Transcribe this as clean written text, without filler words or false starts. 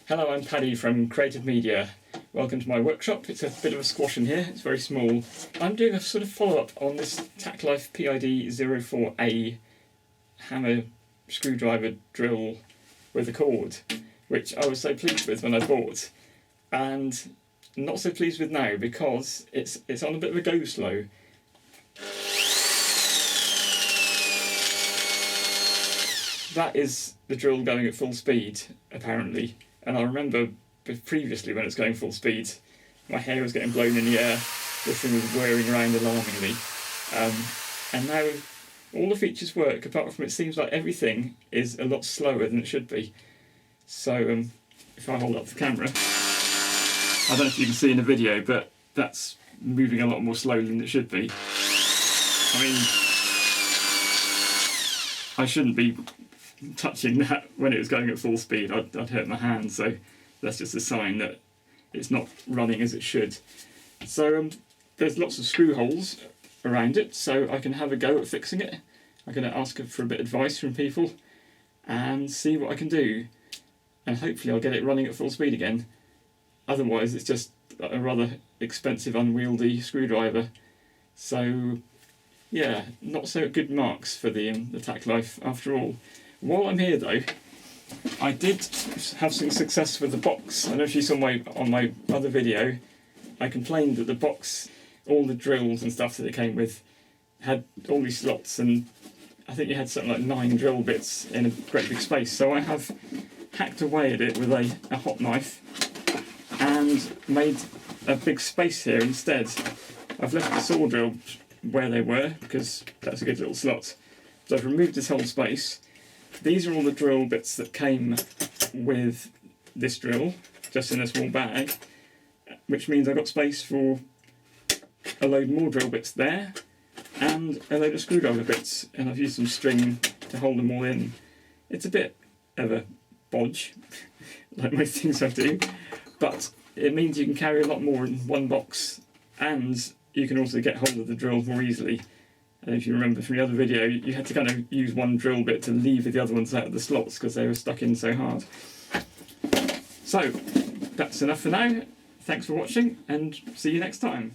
Hello, I'm Paddy from Creative Media. Welcome to my workshop. It's a bit of a squash in here, it's very small. I'm doing a sort of follow-up on this Tacklife PID04a hammer screwdriver drill with a cord, which I was so pleased with when I bought, and not so pleased with now because it's on a bit of a go slow. That is the drill going at full speed, apparently. And I remember previously when it's going full speed, my hair was getting blown in the air, this thing was whirring around alarmingly. And now all the features work, apart from it seems like everything is a lot slower than it should be. So if I hold up the camera, I don't know if you can see in the video, but that's moving a lot more slowly than it should be. I mean, I shouldn't be touching that when it was going at full speed. I'd hurt my hand, so that's just a sign that it's not running as it should. So there's lots of screw holes around it, so I can have a go at fixing it. I'm going to ask for a bit of advice from people and see what I can do, and hopefully I'll get it running at full speed again. Otherwise it's just a rather expensive, unwieldy screwdriver. So yeah, not so good marks for the Tacklife after all. While I'm here though, I did have some success with the box. I don't know if you saw on my other video, I complained that the box, all the drills and stuff that it came with, had all these slots, and I think you had something like 9 drill bits in a great big space. So I have hacked away at it with a hot knife and made a big space here instead. I've left the saw drill where they were because that's a good little slot. So I've removed this whole space. These are all the drill bits that came with this drill, just in a small bag, which means I've got space for a load more drill bits there, and a load of screwdriver bits, and I've used some string to hold them all in. It's a bit of a bodge, like most things I do, but it means you can carry a lot more in one box, and you can also get hold of the drill more easily. And if you remember from the other video, you had to kind of use one drill bit to lever the other ones out of the slots because they were stuck in so hard. So that's enough for now. Thanks for watching, and see you next time.